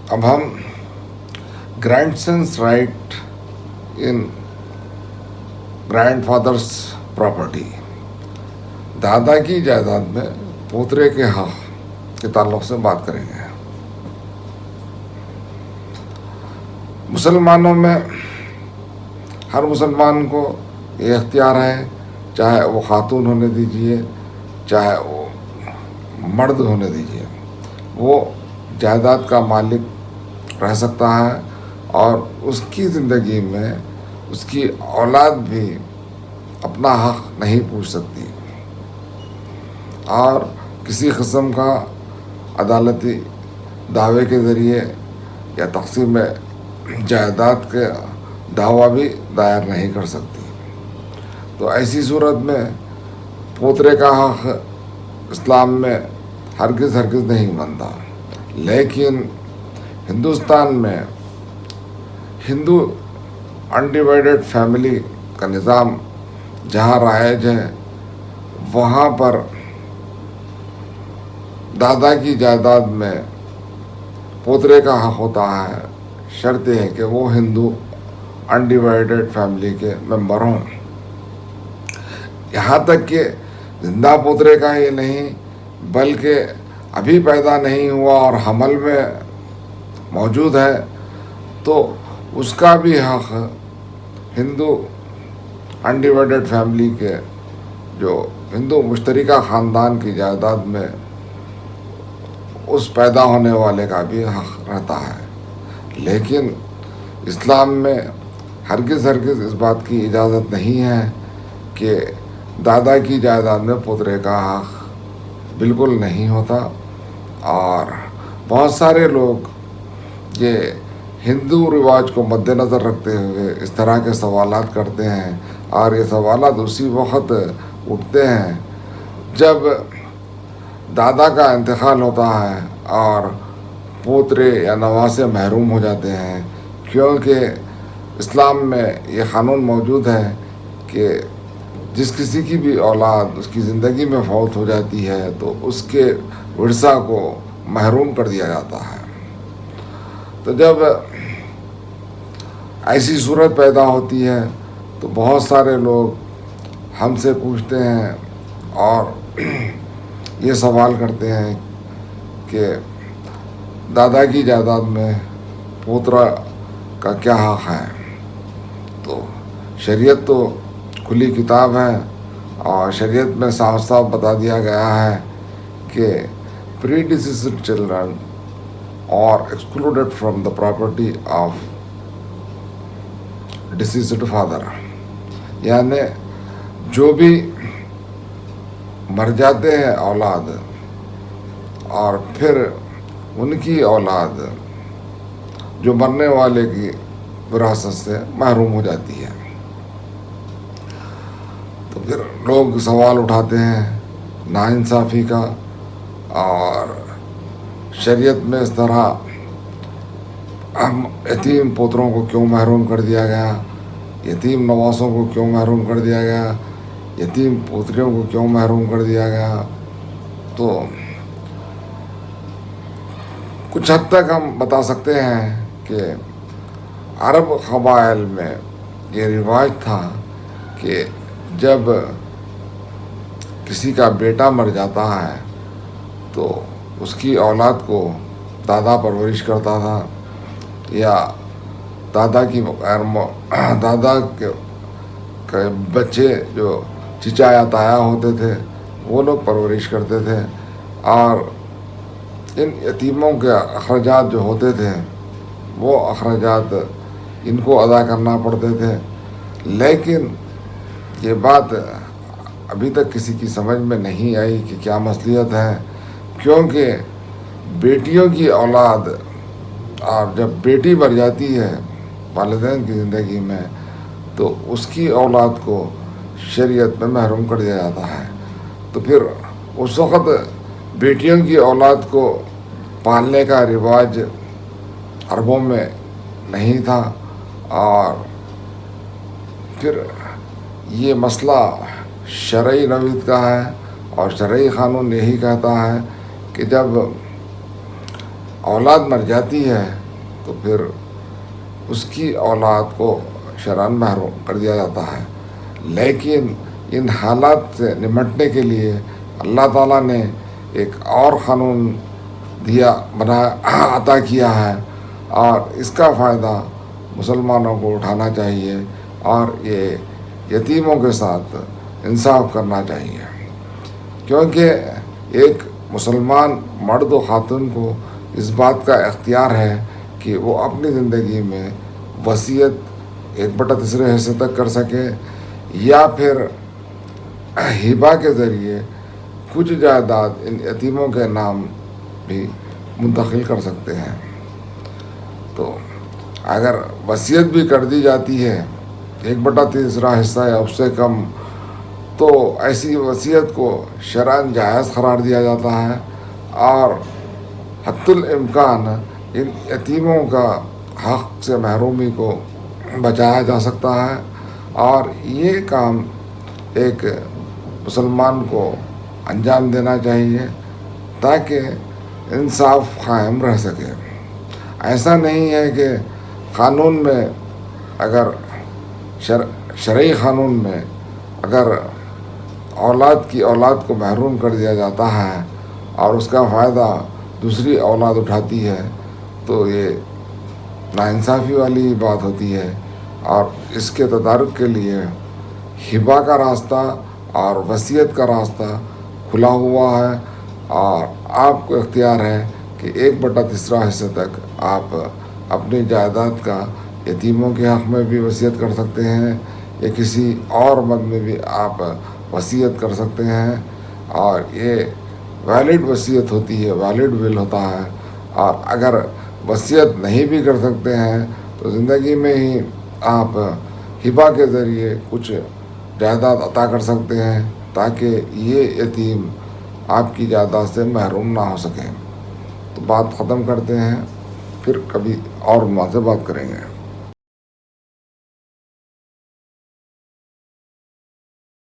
اب ہم grand since right ان grand فادرس property, دادا کی جائیداد میں پوترے کے حق کے تعلق سے بات کریں گے۔ مسلمانوں میں ہر مسلمان کو یہ اختیار ہے، چاہے وہ خاتون ہونے دیجیے چاہے وہ مرد ہونے دیجیے، وہ جائیداد کا مالک رہ سکتا ہے، اور اس کی زندگی میں اس کی اولاد بھی اپنا حق نہیں پوچھ سکتی، اور کسی قسم کا عدالتی دعوے کے ذریعے یا تقسیم جائیداد کے دعویٰ بھی دائر نہیں کر سکتی۔ تو ایسی صورت میں پوترے کا حق اسلام میں ہرگز نہیں بنتا۔ لیکن ہندوستان میں ہندو انڈیوائڈڈ فیملی کا نظام جہاں رائج ہے، وہاں پر دادا کی جائیداد میں پوترے کا حق ہوتا ہے، شرط یہ ہے کہ وہ ہندو انڈیوائڈڈ فیملی کے ممبر ہوں۔ یہاں تک کہ زندہ پوترے کا ہی نہیں، بلکہ ابھی پیدا نہیں ہوا اور حمل میں موجود ہے تو اس کا بھی حق ہندو انڈیوائڈڈ فیملی کے جو ہندو مشترکہ خاندان کی جائیداد میں اس پیدا ہونے والے کا بھی حق رہتا ہے۔ لیکن اسلام میں ہرگز اس بات کی اجازت نہیں ہے کہ دادا کی جائیداد میں پوترے کا حق بالکل نہیں ہوتا، اور بہت سارے لوگ یہ ہندو رواج کو مد نظر رکھتے ہوئے اس طرح کے سوالات کرتے ہیں، اور یہ سوالات اسی وقت اٹھتے ہیں جب دادا کا انتقال ہوتا ہے اور پوترے یا نواسے محروم ہو جاتے ہیں، کیونکہ اسلام میں یہ قانون موجود ہے کہ جس کسی کی بھی اولاد اس کی زندگی میں فوت ہو جاتی ہے تو اس کے ورثہ کو محروم کر دیا جاتا ہے۔ تو جب ایسی صورت پیدا ہوتی ہے تو بہت سارے لوگ ہم سے پوچھتے ہیں اور یہ سوال کرتے ہیں کہ دادا کی جائیداد میں پوترا کا کیا حق ہے۔ تو شریعت تو کھلی کتاب ہے، اور شریعت میں صاف صاف بتا دیا گیا ہے کہ پری ڈیسیزڈ چلڈرن اور excluded from the property of deceased father, یعنی جو بھی مر جاتے ہیں اولاد اور پھر ان کی اولاد جو مرنے والے کی وراثت سے محروم ہو جاتی ہے، تو پھر لوگ سوال اٹھاتے ہیں ناانصافی کا، اور شریعت میں اس طرح یتیم پوتروں کو کیوں محروم کر دیا گیا، یتیم نواسوں کو کیوں محروم کر دیا گیا، یتیم پوتریوں کو کیوں محروم کر دیا گیا۔ تو کچھ حد تک ہم بتا سکتے ہیں کہ عرب قبائل میں یہ رواج تھا کہ جب کسی کا بیٹا مر جاتا ہے تو اس کی اولاد کو دادا پرورش کرتا تھا، یا دادا کے بچے جو چچا یا تایا ہوتے تھے وہ لوگ پرورش کرتے تھے، اور ان یتیموں کے اخراجات جو ہوتے تھے وہ اخراجات ان کو ادا کرنا پڑتے تھے۔ لیکن یہ بات ابھی تک کسی کی سمجھ میں نہیں آئی کہ کیا مصلحت ہے، کیونکہ بیٹیوں کی اولاد، اور جب بیٹی مر جاتی ہے والدین کی زندگی میں تو اس کی اولاد کو شریعت میں محروم کر دیا جاتا ہے۔ تو پھر اس وقت بیٹیوں کی اولاد کو پالنے کا رواج عربوں میں نہیں تھا، اور پھر یہ مسئلہ شرعی نوعیت کا ہے، اور شرعی قانون یہی کہتا ہے کہ جب اولاد مر جاتی ہے تو پھر اس کی اولاد کو شرعاً محروم کر دیا جاتا ہے. لیکن ان حالات سے نمٹنے کے لیے اللہ تعالیٰ نے ایک اور قانون عطا کیا ہے، اور اس کا فائدہ مسلمانوں کو اٹھانا چاہیے اور یہ یتیموں کے ساتھ انصاف کرنا چاہیے. کیونکہ ایک مسلمان مرد و خاتون کو اس بات کا اختیار ہے کہ وہ اپنی زندگی میں وصیت 1/3 حصے تک کر سکے، یا پھر ہبہ کے ذریعے کچھ جائیداد ان یتیموں کے نام بھی منتقل کر سکتے ہیں. تو اگر وصیت بھی کر دی جاتی ہے 1/3 حصہ یا اس سے کم، تو ایسی وصیت کو شرعاً جائز قرار دیا جاتا ہے، اور حتی الامکان ان یتیموں کا حق سے محرومی کو بچایا جا سکتا ہے. اور یہ کام ایک مسلمان کو انجام دینا چاہیے تاکہ انصاف قائم رہ سکے. ایسا نہیں ہے کہ قانون میں اگر شرعی قانون میں اگر اولاد کو محروم کر دیا جاتا ہے اور اس کا فائدہ دوسری اولاد اٹھاتی ہے تو یہ ناانصافی والی بات ہوتی ہے. اور اس کے تدارک کے لیے ہبہ کا راستہ اور وصیت کا راستہ کھلا ہوا ہے، اور آپ کو اختیار ہے کہ 1/3 حصے تک آپ اپنی جائیداد کا یتیموں کے حق میں بھی وصیت کر سکتے ہیں، یا کسی اور مد میں بھی آپ وصیت کر سکتے ہیں. اور یہ ویلڈ وصیت ہوتی ہے، ویلڈ ول ہوتا ہے. اور اگر وصیت نہیں بھی کر سکتے ہیں تو زندگی میں ہی آپ ہبہ کے ذریعے کچھ جائیداد عطا کر سکتے ہیں تاکہ یہ یتیم آپ کی جائیداد سے محروم نہ ہو سکیں. تو بات ختم کرتے ہیں، پھر کبھی اور موضوع سے بات کریں گے.